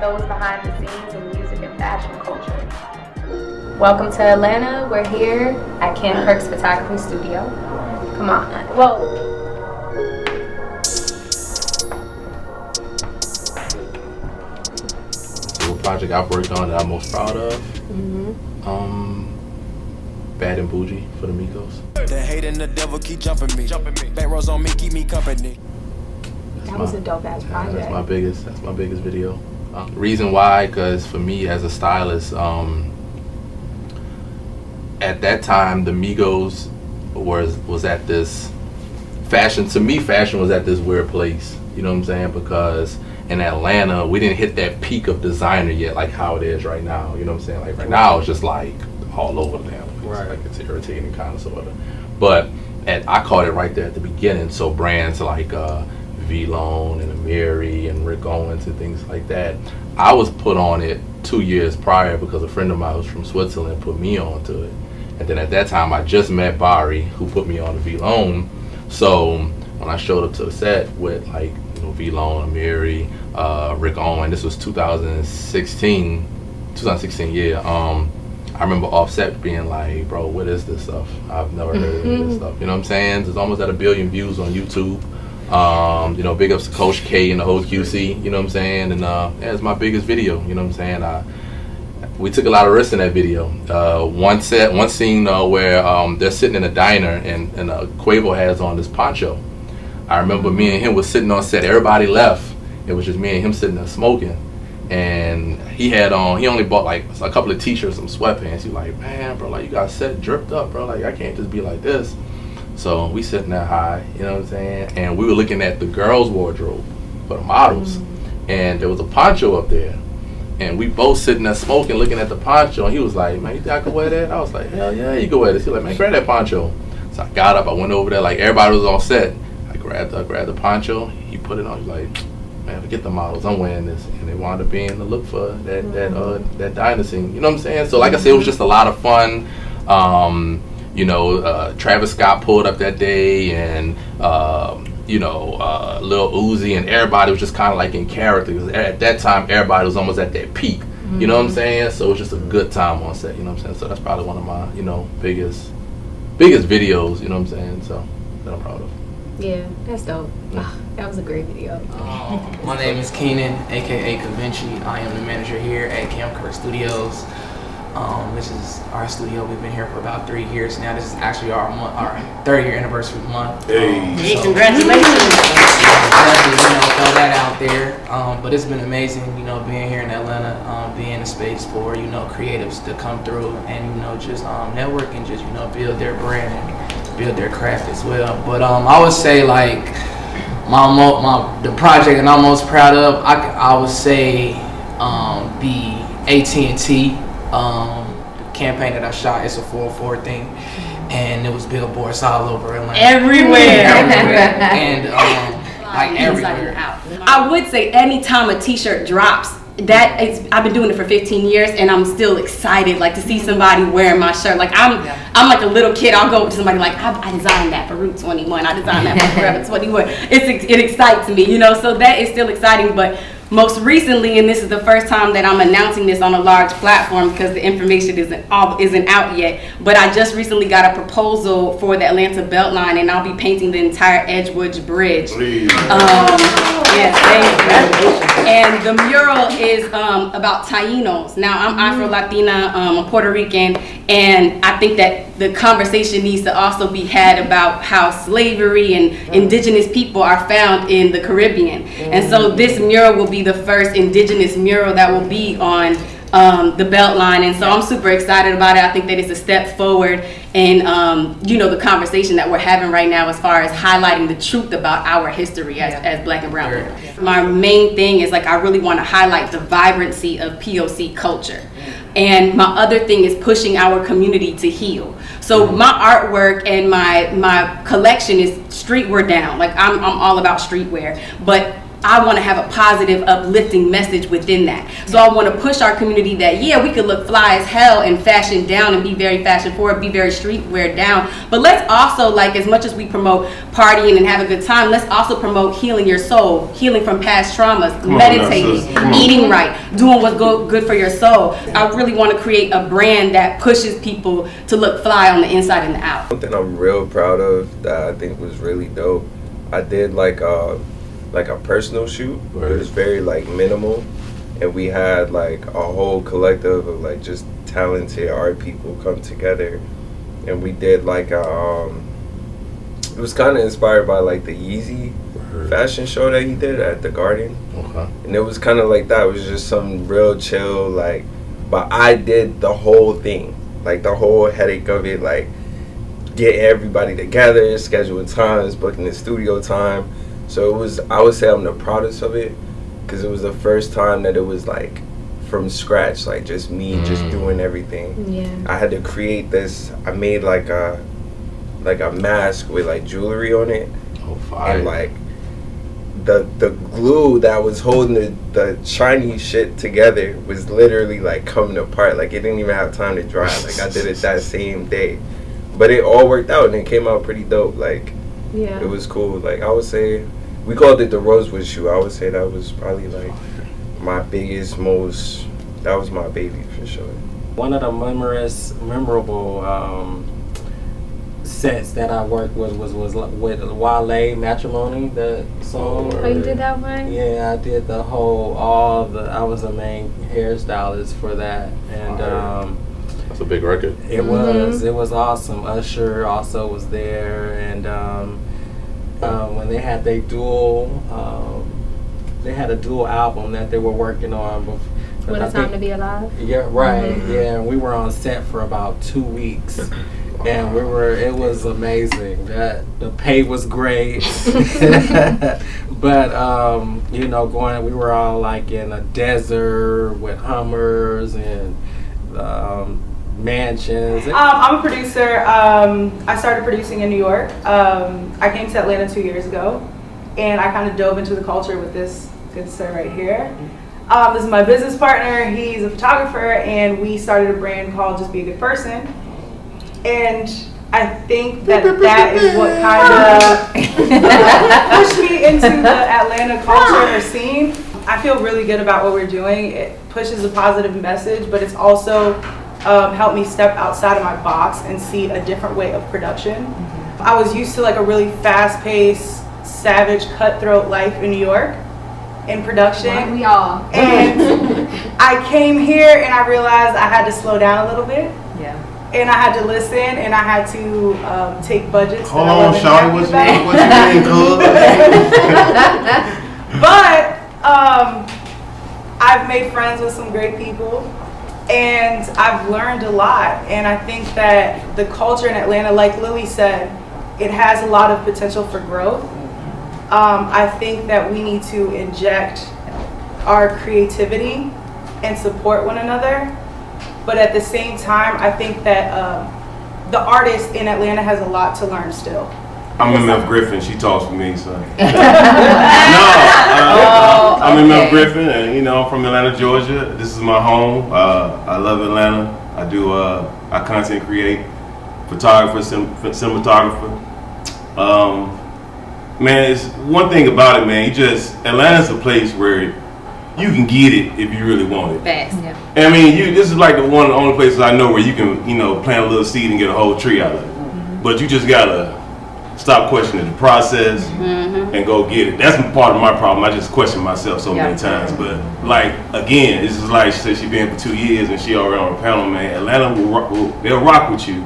those behind the scenes in music and fashion culture. Welcome to Atlanta. We're here at Camkirk's photography studio. Come on. Well, what project I've worked on that I'm most proud of? Bad and Boujee for the Migos. The hate and the devil keep jumping me. Back rows on me, keep me company. that was a dope ass project. That's my biggest video. Reason why, because for me as a stylist, at that time the Migos was at this fashion. To me, fashion was at this weird place. You know what I'm saying? Because in Atlanta, we didn't hit that peak of designer yet, like how it is right now. You know what I'm saying? Like right now, it's just like all over the damn place. Right. Like it's irritating kind of sort of. But I caught it right there at the beginning. So brands like V-Lone and Amiri and Rick Owens and things like that, I was put on it 2 years prior because a friend of mine who's from Switzerland put me onto it. And then at that time, I just met Bari, who put me on the V-Lone. So when I showed up to the set with like V-Lone, Amiri, Rick Owens, this was 2016, yeah. I remember Offset being like, bro, what is this stuff? I've never heard of this stuff. You know what I'm saying? It's almost at 1 billion views on YouTube. Big ups to Coach K and the whole QC, you know what I'm saying? And it's my biggest video, you know what I'm saying? We took a lot of risks in that video. One scene where they're sitting in a diner and Quavo has on this poncho. I remember me and him was sitting on set. Everybody left. It was just me and him sitting there smoking. And he only bought like a couple of t-shirts, some sweatpants. He was like, man, bro, like you got set dripped up, bro. Like I can't just be like this. So we sitting there high, you know what I'm saying? And we were looking at the girls' wardrobe for the models. And there was a poncho up there. And we both sitting there smoking, looking at the poncho. And he was like, man, you think I can wear that? I was like, hell yeah, you can wear this. He was like, man, grab that poncho. So I got up, I went over there, like everybody was on set. I grabbed the poncho, he put it on, he was like, man, forget the models, I'm wearing this. And it wound up being the look for that diner scene. You know what I'm saying? So like I said, it was just a lot of fun. Travis Scott pulled up that day, and Lil Uzi, and everybody was just kind of like in character. Because at that time, everybody was almost at that peak. You know what I'm saying? So it was just a good time on set. You know what I'm saying? So that's probably one of my biggest videos. You know what I'm saying? So that I'm proud of. Yeah, that's dope. That was a great video. My name is Keenan, aka Cavinci. I am the manager here at Camkirk Studios. This is our studio. We've been here for about 3 years now. This is actually our 3rd year anniversary month. Hey, congratulations! Throw that out there. But it's been amazing, being here in Atlanta, being a space for creatives to come through and just network and just build their brand and build their craft as well. But I would say like the project that I'm most proud of, I would say the AT&T campaign that I shot. It's a 404 thing, and it was billboards all over Atlanta. Everywhere. And like everywhere. I would say anytime a t-shirt drops, I've been doing it for 15 years, and I'm still excited like to see somebody wearing my shirt. Like I'm like a little kid. I'll go up to somebody like, I designed that for Route 21. I designed that for Forever 21. It excites me, so that is still exciting. But most recently, and this is the first time that I'm announcing this on a large platform because the information isn't out yet, but I just recently got a proposal for the Atlanta Beltline, and I'll be painting the entire Edgewood Bridge. Yes, thank you. And the mural is about Tainos. Now, I'm Afro-Latina, I'm Puerto Rican, and I think that the conversation needs to also be had about how slavery and indigenous people are found in the Caribbean. And so this mural will be the first indigenous mural that will be on the Beltline, and so I'm super excited about it. I think that it's a step forward in the conversation that we're having right now as far as highlighting the truth about our history as Black and brown people. My main thing is like I really want to highlight the vibrancy of POC culture. And my other thing is pushing our community to heal. So my artwork and my collection is streetwear down. Like I'm all about streetwear, but I want to have a positive, uplifting message within that. So I want to push our community that, yeah, we could look fly as hell and fashion down and be very fashion forward, be very streetwear down. But let's also, like, as much as we promote partying and have a good time, let's also promote healing your soul, healing from past traumas, meditating, eating right, doing what's good for your soul. I really want to create a brand that pushes people to look fly on the inside and the out. Something I'm real proud of that I think was really dope. I did like a personal shoot. Right. It was very like minimal, and we had like a whole collective of like just talented art people come together, and we did like a it was kind of inspired by like the Yeezy fashion show that he did at the Garden. Okay. And it was kind of like that. It was just some real chill, like, but I did the whole thing, like the whole headache of it, like get everybody together, scheduling times, booking the studio time. So it was, I would say I'm the proudest of it, because it was the first time that it was like from scratch, like just me just doing everything. Yeah. I had to create this, I made like a mask with like jewelry on it. Oh, fire. And like the glue that was holding the shiny shit together was literally like coming apart. Like it didn't even have time to dry. Like I did it that same day. But it all worked out and it came out pretty dope. Like, yeah, it was cool. Like I would say, we called it the Rosewood shoe. I would say that was probably like my biggest, that was my baby for sure. One of the memorable sets that I worked with was with Wale, Matrimony, the song. Oh, you did that one? Yeah, I did I was the main hairstylist for that. And that's a big record. It was awesome. Usher also was there, and when they had a dual album that they were working on. What a Time to Be Alive? Yeah, right. Yeah, we were on set for about 2 weeks, and it was amazing. The pay was great, but we were all like in a desert with Hummers and mansions. I'm a producer. I started producing in New York. I came to Atlanta 2 years ago, and I kind of dove into the culture with this good sir right here. This is my business partner. He's a photographer, and we started a brand called Just Be a Good Person. And I think that is what kind of pushed me into the Atlanta culture or scene. I feel really good about what we're doing. It pushes a positive message, but it's also helped me step outside of my box and see a different way of production. I was used to like a really fast-paced, savage, cutthroat life in New York in production. Aren't we all? And I came here and I realized I had to slow down a little bit. Yeah. And I had to listen, and I had to take budgets. Hold on, Shawty, what you mean, cool? But I've made friends with some great people, and I've learned a lot. And I think that the culture in Atlanta, like Lily said, it has a lot of potential for growth. I think that we need to inject our creativity and support one another. But at the same time, I think that the artist in Atlanta has a lot to learn still. I'm MF Griffin. She talks for me, so. I'm MF Griffin, and I'm from Atlanta, Georgia. This is my home. I love Atlanta. I do. I content create, photographer, cinematographer. Man, it's one thing about it, man. Atlanta's a place where you can get it if you really want it. Fast. Yeah. And I mean, this is like the only places I know where you can, plant a little seed and get a whole tree out of it. But you just gotta stop questioning the process and go get it. That's part of my problem. I just question myself so many times. But like again, this is like she said, she been for 2 years and she already on a panel, man. Atlanta they'll rock with you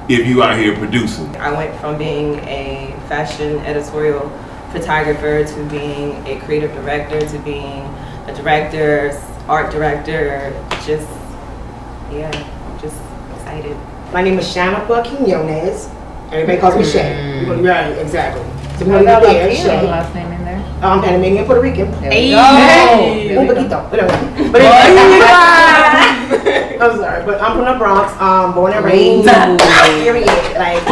if you out here producing. I went from being a fashion editorial photographer to being a creative director to being a director, art director, just excited. My name is Shana Quinones. Everybody calls me Shay. Right, exactly. So we got there, Shay. Last name in there? I'm Panamanian, Puerto Rican. Hey. Un poquito, whatever. But I'm sorry, but I'm from the Bronx, born and raised. Period. Like,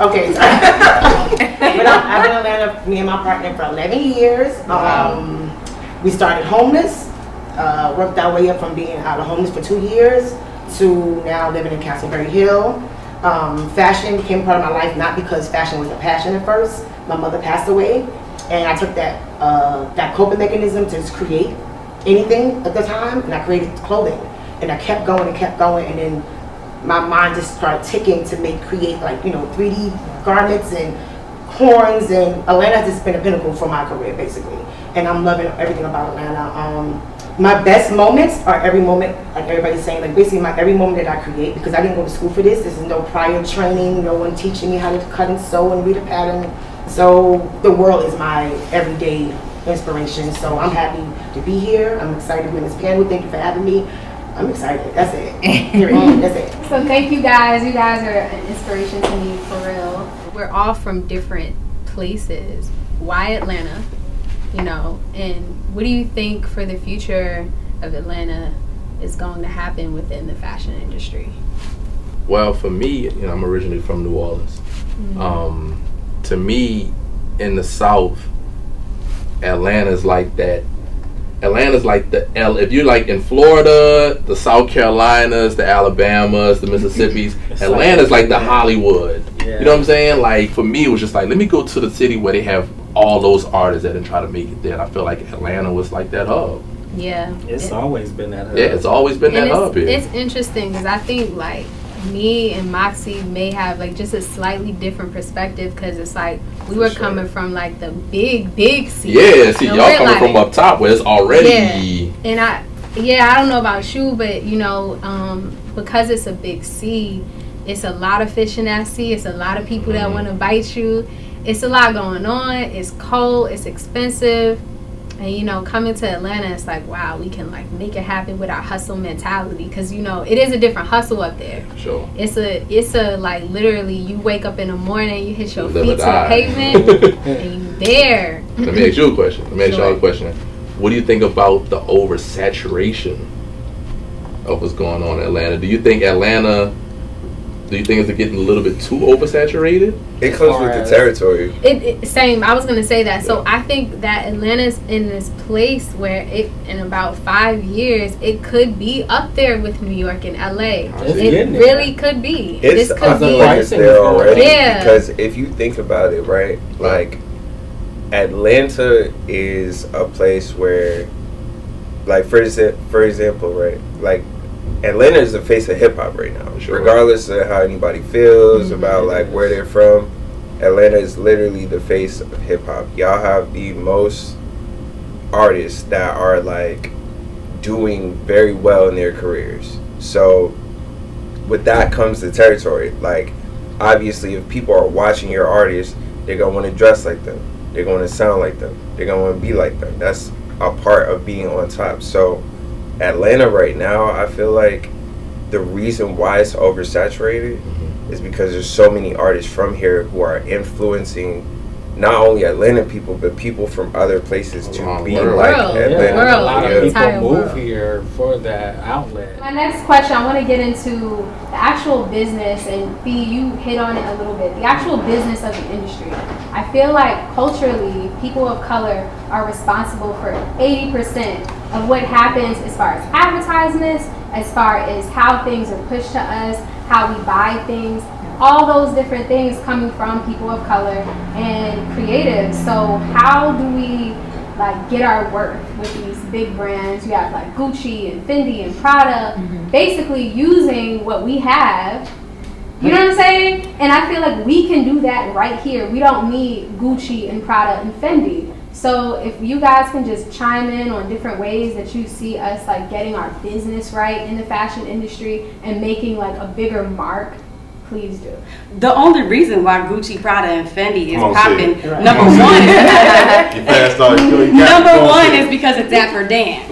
Okay, so I've been in Atlanta, me and my partner, for 11 years. We started homeless, worked our way up from being out of homeless for 2 years to now living in Castleberry Hill. Fashion became part of my life, not because fashion was a passion at first. My mother passed away, and I took that coping mechanism to just create anything at the time, and I created clothing. And I kept going, and then my mind just started ticking to create 3D garments and horns, and Atlanta has just been a pinnacle for my career, basically. And I'm loving everything about Atlanta. My best moments are every moment, like everybody's saying, basically every moment that I create, because I didn't go to school for this. This is no prior training, no one teaching me how to cut and sew and read a pattern. So the world is my everyday inspiration. So I'm happy to be here. I'm excited to be in this panel. Thank you for having me. I'm excited. That's it. That's it. So thank you guys. You guys are an inspiration to me, for real. We're all from different places. Why Atlanta? And what do you think for the future of Atlanta is going to happen within the fashion industry? Well, for me, I'm originally from New Orleans. To me, in the South, Atlanta's like that. Atlanta's like if you're like in Florida, the South Carolinas, the Alabamas, the Mississippis, Atlanta's like the Hollywood. Yeah. You know what I'm saying? Like, for me, it was just like, let me go to the city where they have all those artists that and try to make it there. And I feel like Atlanta was like that hub. Yeah. It's always been that hub. Yeah, it's always been that hub here. It's interesting because I think me and Moxie may have just a slightly different perspective, because it's we were coming from the big city. Yeah, see, y'all coming from up top where it's already. Yeah. And I don't know about you, but because it's a big sea, it's a lot of fish in that sea. It's a lot of people that want to bite you. It's a lot going on. It's cold. It's expensive. And coming to Atlanta, it's wow, we can make it happen with our hustle mentality, because it is a different hustle up there. Sure. It's a literally, you wake up in the morning, you hit your feet to the pavement, and you there. Let me ask you a question. Y'all a question. What do you think about the oversaturation of what's going on in Atlanta? Do you think it's getting a little bit too oversaturated? It comes with the territory. Same. I was going to say that. So I think that Atlanta's in this place where in about 5 years, it could be up there with New York and LA. It really could be. It's there already. Yeah. Because if you think about it, right, Atlanta is a place where, for example, right, Atlanta is the face of hip hop right now. Sure. Regardless of how anybody feels about where they're from, Atlanta is literally the face of hip hop. Y'all have the most artists that are doing very well in their careers. So with that comes the territory. Obviously, if people are watching your artists, they're gonna want to dress like them. They're gonna sound like them. They're gonna want to be like them. That's a part of being on top. So Atlanta right now, I feel like the reason why it's oversaturated is because there's so many artists from here who are influencing not only Atlanta people, but people from other places to be like Atlanta. A lot of people move here for that outlet. My next question, I want to get into the actual business, and Fee, you hit on it a little bit. The actual business of the industry. I feel like culturally, people of color are responsible for 80% of what happens as far as advertisements, as far as how things are pushed to us, how we buy things. All those different things coming from people of color and creatives. So how do we get our worth with these big brands? You have Gucci and Fendi and Prada, basically using what we have. You know what I'm saying? And I feel like we can do that right here. We don't need Gucci and Prada and Fendi. So if you guys can just chime in on different ways that you see us getting our business right in the fashion industry and making a bigger mark, please do. The only reason why Gucci, Prada, and Fendi is popping, number one is because it's Dapper Dan.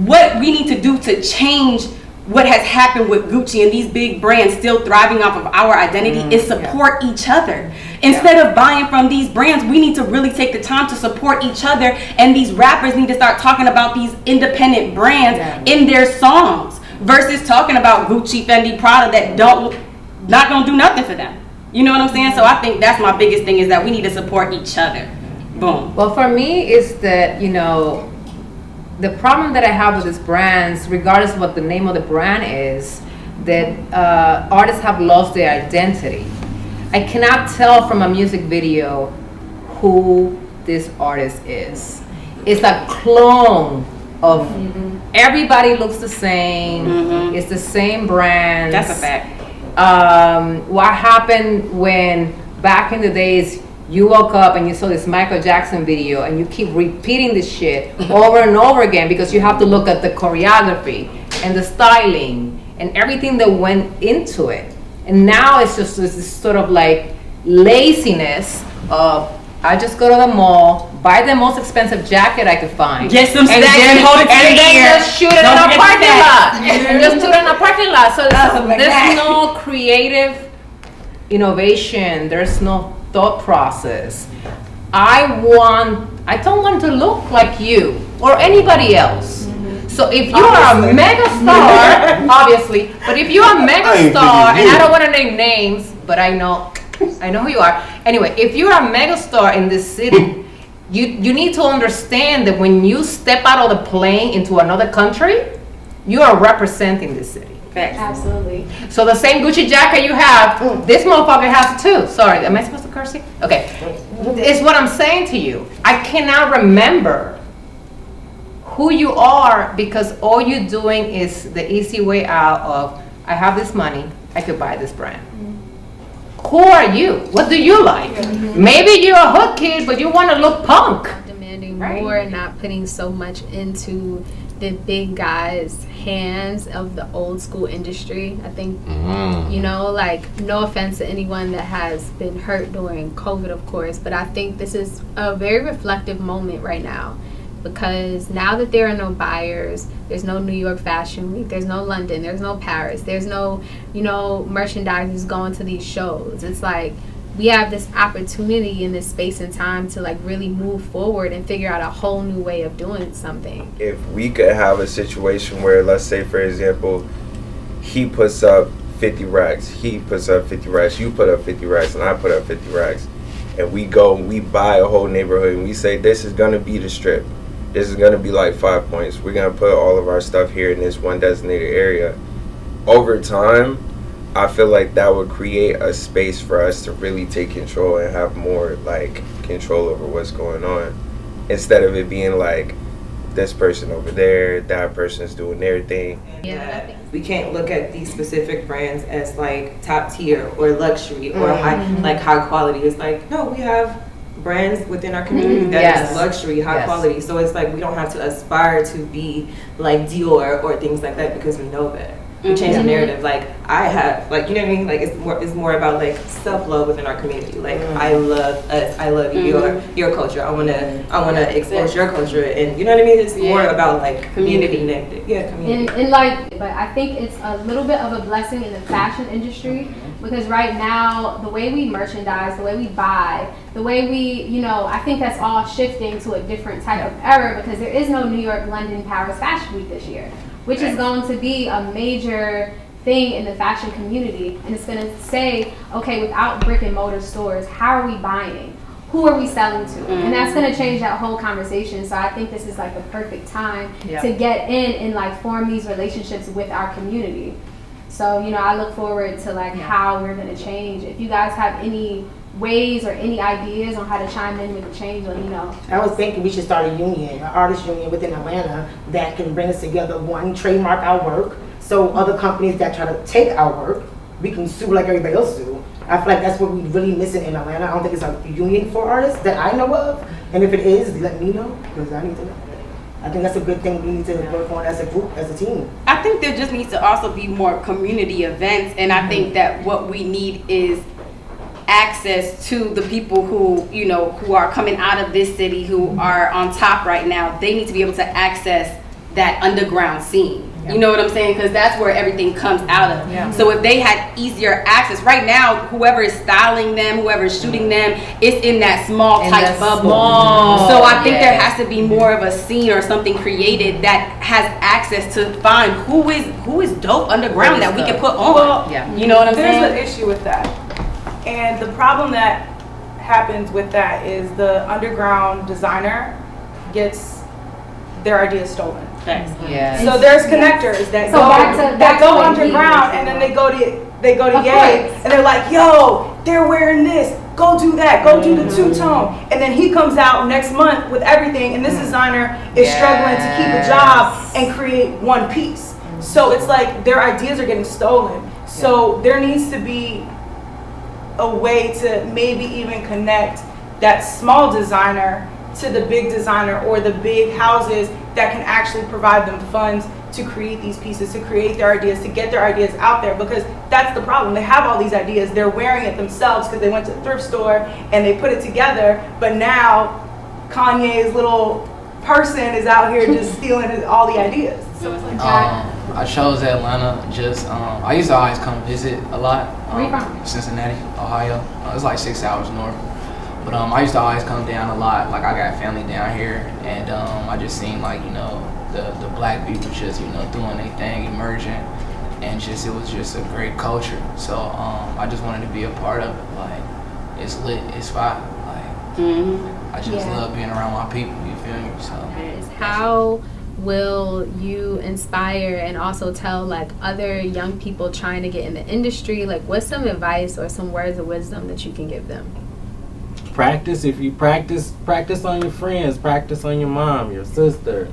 What we need to do to change what has happened with Gucci and these big brands still thriving off of our identity is support each other. Instead of buying from these brands, we need to really take the time to support each other, and these rappers need to start talking about these independent brands in their songs versus talking about Gucci, Fendi, Prada that not gonna do nothing for them. You know what I'm saying? So I think that's my biggest thing, is that we need to support each other. Boom. Well, for me, is that, you know, the problem that I have with these brands, regardless of what the name of the brand is, that artists have lost their identity. I cannot tell from a music video who this artist is. It's a clone of everybody looks the same. It's the same brand. That's a fact. What happened when back in the days you woke up and you saw this Michael Jackson video and you keep repeating this shit over and over again because you have to look at the choreography and the styling and everything that went into it. And now it's just this sort of like laziness of, I just go to the mall, buy the most expensive jacket I could find. Get some and snacks then, and hold it to and the then ear. just shoot it in Don't a forget parking the lot. snacks. And just shoot it in a parking lot. So like there's that. no creative innovation. There's no thought process. I don't want to look like you or anybody else. So if you are a mega star, obviously, but if you're a mega star, and I don't want to name names, but I know who you are. Anyway, if you're a mega star in this city, you need to understand that when you step out of the plane into another country, you are representing this city. Facts. Absolutely. So the same Gucci jacket you have, this motherfucker has too. Sorry, am I supposed to curse here? Okay. It's what I'm saying to you. I cannot remember who you are because all you're doing is the easy way out of, I have this money, I could buy this brand. Who are you? What do you like? Maybe you're a hood kid, but you want to look punk. Demanding more and not putting so much into the big guys' hands of the old school industry. I think, you know, like, no offense to anyone that has been hurt during COVID, of course, but I think this is a very reflective moment right now. Because now that there are no buyers, there's no New York Fashion Week, there's no London, there's no Paris, there's no, you know, merchandisers going to these shows. It's like we have this opportunity in this space and time to like really move forward and figure out a whole new way of doing something. If we could have a situation where, let's say for example, he puts up 50 racks, he puts up 50 racks, you put up 50 racks, and I put up 50 racks, and we go and we buy a whole neighborhood and we say this is gonna be the strip. This is gonna be like 5 points. We're gonna put all of our stuff here in this one designated area. Over time, I feel like that would create a space for us to really take control and have more like control over what's going on. Instead of it being like this person over there, that person's doing their thing. Yeah, we can't look at these specific brands as like top tier or luxury or high quality. It's like, no, we have brands within our community that is luxury, high quality. So it's like we don't have to aspire to be like Dior or things like that because we know that. We change the narrative. Like I have, like, you know what I mean? Like it's more about like self-love within our community. Like I love us, I love your culture. I wanna expose your culture, and you know what I mean? It's more about like community connected. Yeah, community. And like, but I think it's a little bit of a blessing in the fashion industry because right now the way we merchandise, the way we buy, the way we, you know, I think that's all shifting to a different type of era because there is no New York, London, Paris Fashion Week this year, which is going to be a major thing in the fashion community. And it's going to say, okay, without brick and mortar stores, how are we buying? Who are we selling to? And that's going to change that whole conversation. So I think this is like the perfect time to get in and like form these relationships with our community. So, you know, I look forward to like how we're going to change. If you guys have any ways or any ideas on how to chime in with the change, let me know. I was thinking we should start a union, an artist union within Atlanta that can bring us together, one, trademark our work, so other companies that try to take our work, we can sue like everybody else do. I feel like that's what we're really missing in Atlanta. I don't think it's a union for artists that I know of, and if it is, let me know, because I need to know. I think that's a good thing we need to work on as a group, as a team. I think there just needs to also be more community events, and I think that what we need is access to the people who, you know, who are coming out of this city, who are on top right now. They need to be able to access that underground scene. You know what I'm saying? Because that's where everything comes out of. So if they had easier access, right now, whoever is styling them, whoever is shooting them, it's in that small, tight bubble. So I think there has to be more of a scene or something created that has access to find who is dope underground that we can put on. Well, You know what I'm saying? There's an issue with that. And the problem that happens with that is the underground designer gets their ideas stolen. Yeah. So there's connectors that So back to go what he underground, was and then saying. they go to Of Ye, course. and they're like, yo, they're wearing this. Go do that. Go do the two-tone. And then he comes out next month with everything, and this designer is struggling to keep a job and create one piece. So it's like their ideas are getting stolen. So there needs to be a way to maybe even connect that small designer to the big designer or the big houses that can actually provide them funds to create these pieces, to create their ideas, to get their ideas out there, because that's the problem. They have all these ideas, they're wearing it themselves because they went to the thrift store and they put it together, but now Kanye's little person is out here just stealing all the ideas. So it's like I chose Atlanta just, I used to always come visit a lot. Where you from? Cincinnati, Ohio. It's like 6 hours north. But I used to always come down a lot. Like I got family down here, and I just seen like, you know, the black people just, you know, doing their thing, emerging, and just it was just a great culture. So I just wanted to be a part of it. Like it's lit, it's fire. Like I just love being around my people. You feel me? So How will you inspire and also tell like other young people trying to get in the industry, like what's some advice or some words of wisdom that you can give them? Practice. If you practice on your friends, practice on your mom, your sister.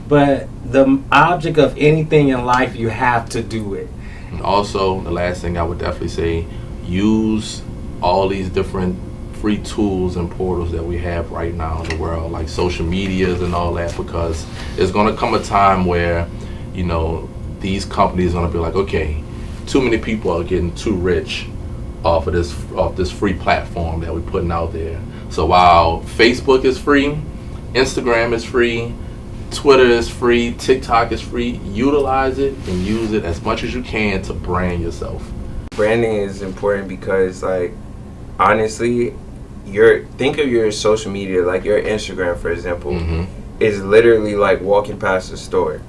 But the object of anything in life, you have to do it. And also, the last thing I would definitely say, use all these different free tools and portals that we have right now in the world, like social medias and all that, because there's going to come a time where, you know, these companies are going to be like, okay, too many people are getting too rich off this free platform that we're putting out there. So while Facebook is free, Instagram is free, Twitter is free, TikTok is free, utilize it and use it as much as you can to brand yourself. Branding is important because, like, honestly, think of your social media, like your Instagram, for example, is literally like walking past the store,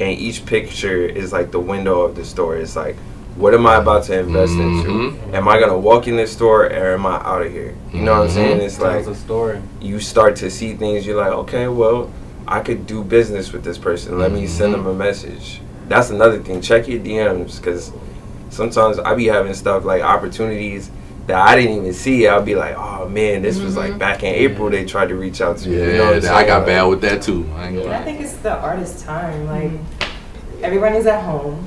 and each picture is like the window of the store. It's like, what am I about to invest into? Am I gonna walk in this store or am I out of here? You know what I'm saying? It's like a story. You start to see things. You're like, okay, well, I could do business with this person. Let me send them a message. That's another thing. Check your DMs, because sometimes I be having stuff like opportunities that I didn't even see. I'll be like, oh man, this was like back in April they tried to reach out to me. Yeah, you know what I'm saying? I got bad with that too. I think it's the artist's time. Like everyone is at home,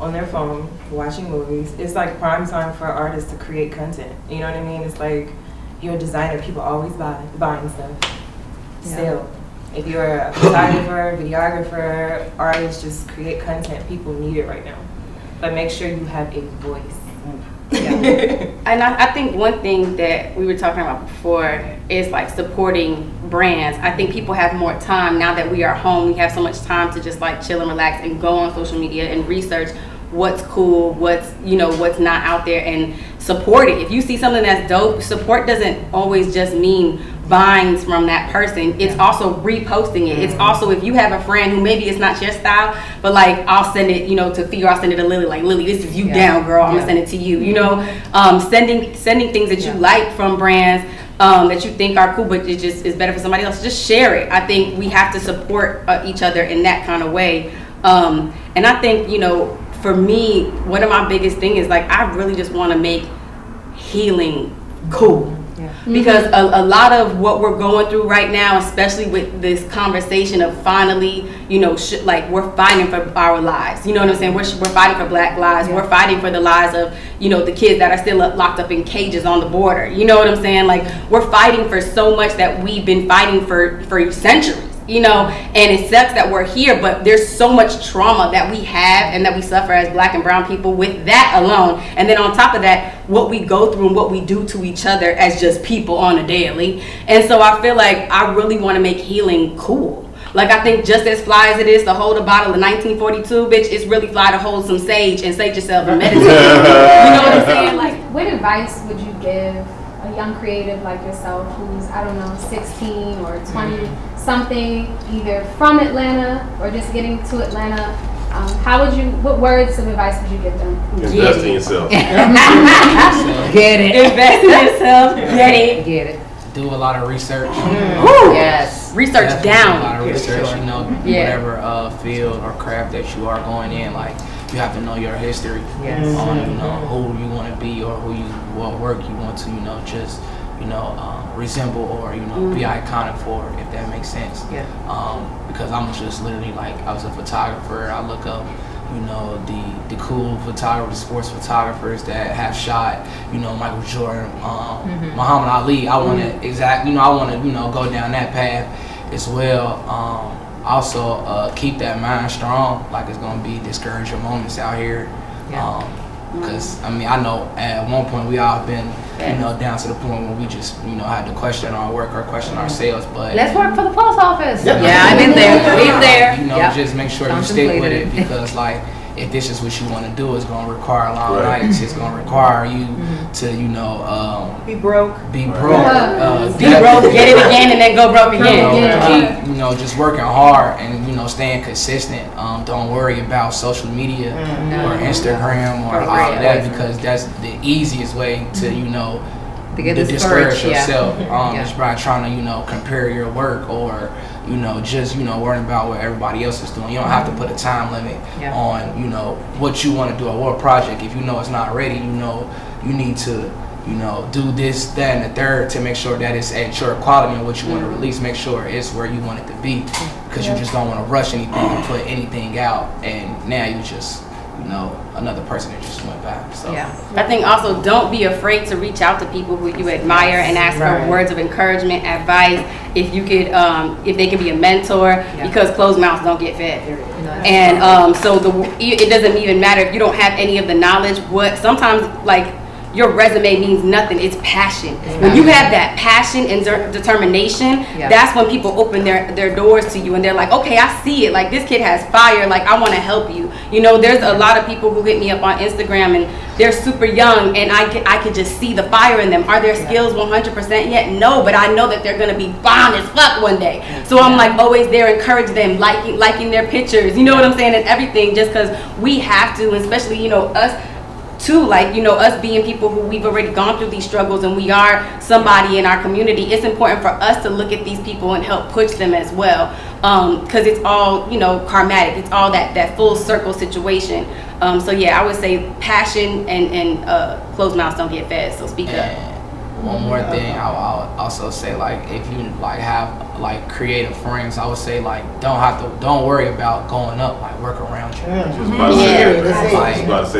on their phone, watching movies. It's like prime time for artists to create content. You know what I mean? It's like you're a designer, people always buying stuff. Still. If you're a photographer, videographer, artist, just create content. People need it right now. But make sure you have a voice. And I think one thing that we were talking about before is like supporting brands. I think people have more time now that we are home. We have so much time to just like chill and relax and go on social media and research what's cool, what's not out there, and support it. If you see something that's dope, support doesn't always just mean buying from that person. It's also reposting it. It's also, if you have a friend who maybe it's not your style, but like I'll send it, to Fee, or I'll send it to Lily, like, Lily, this is you down, girl, I'm gonna send it to you. Sending things that you like from brands that you think are cool, but it just is better for somebody else. Just share it. I think we have to support each other in that kind of way. And I think, for me, one of my biggest things is like, I really just want to make healing cool. Because a lot of what we're going through right now, especially with this conversation of finally, we're fighting for our lives. You know what I'm saying? We're fighting for Black lives. We're fighting for the lives of, the kids that are still locked up in cages on the border. You know what I'm saying? Like, we're fighting for so much that we've been fighting for centuries. And it sucks that we're here, but there's so much trauma that we have and that we suffer as Black and brown people with that alone. And then on top of that, what we go through and what we do to each other as just people on a daily. And so I feel like I really want to make healing cool. Like, I think just as fly as it is to hold a bottle of 1942, bitch, it's really fly to hold some sage and sage yourself and meditate. You know what I'm saying? Like, what advice would you give a young creative like yourself who's, 16 or 20 something, either from Atlanta or just getting to Atlanta, What words of advice would you give them? Invest in yourself. Get it. Invest in yourself. Get it. Get it. Do a lot of research. Yes. Research Definitely down. A lot of research, you know, Yeah. whatever field or craft that you are going in, like you have to know your history on, you know, who you want to be or what work you want to, you know, just, you know, resemble or, you know, be iconic for, if that makes sense. Yeah. Because I'm just literally like, I was a photographer. I look up, you know, the cool photographers, sports photographers that have shot, you know, Michael Jordan, Muhammad Ali. I want to I want to, you know, go down that path as well. Also, keep that mind strong. Like, it's gonna be discouraging moments out here. Because I mean, I know at one point we all been, you know, down to the point where we just, you know, had to question our work or question ourselves. But Let's work for the post office. Yeah, I've been there. Been there. You know, just make sure you stick with it, because like, if this is what you want to do, it's going to require long nights. It's going to require you to, you know, be broke. Be broke. Be broke, get it again, and then go broke again. Keep, you know, just working hard and, you know, staying consistent. Don't worry about social media or Instagram or all of that, because that's the easiest way to, you know, to get discourage yourself. Yeah. Just by trying to, you know, compare your work or, you know, just, you know, worrying about what everybody else is doing. You don't have to put a time limit on, you know, what you want to do or what project. If you know it's not ready, you know, you need to, you know, do this, that, and the third to make sure that it's at your quality and what you want to release. Make sure it's where you want it to be, because you just don't want to rush anything and put anything out, and now you just, you know, another person that just went by. So I think also, don't be afraid to reach out to people who you admire and ask for words of encouragement, advice. If you could, if they could be a mentor, because closed mouths don't get fed. And so it doesn't even matter if you don't have any of the knowledge. What sometimes, like, your resume means nothing. It's passion. When you have that passion and determination, that's when people open their doors to you, and they're like, okay, I see it. Like, this kid has fire. Like, I want to help you. You know, there's a lot of people who hit me up on Instagram, and they're super young, and I could just see the fire in them. Are their skills 100% yet? No, but I know that they're gonna be bomb as fuck one day. So I'm like always there, encourage them, liking their pictures. You know what I'm saying? And everything, just because we have to, and especially, you know, us too, like, you know, us being people who we've already gone through these struggles and we are somebody in our community, it's important for us to look at these people and help push them as well, because it's all, you know, karmatic. It's all that full circle situation. So yeah, I would say passion and closed mouths don't get fed, so speak up. One more thing, I'll also say, like, if you like have like creative friends, I would say, like, don't worry about going up, like, work around you.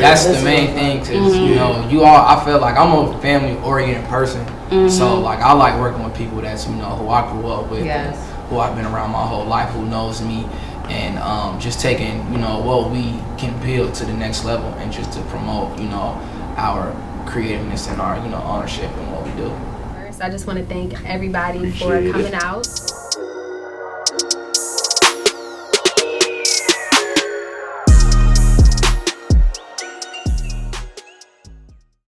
That's the main thing, cause you know, I feel like I'm a family oriented person, so like I like working with people that's, you know, who I grew up with, and who I've been around my whole life, who knows me, and just taking, you know, what we can build to the next level, and just to promote, you know, our creativeness and our, you know, ownership in what we do. First, I just want to thank everybody for coming out.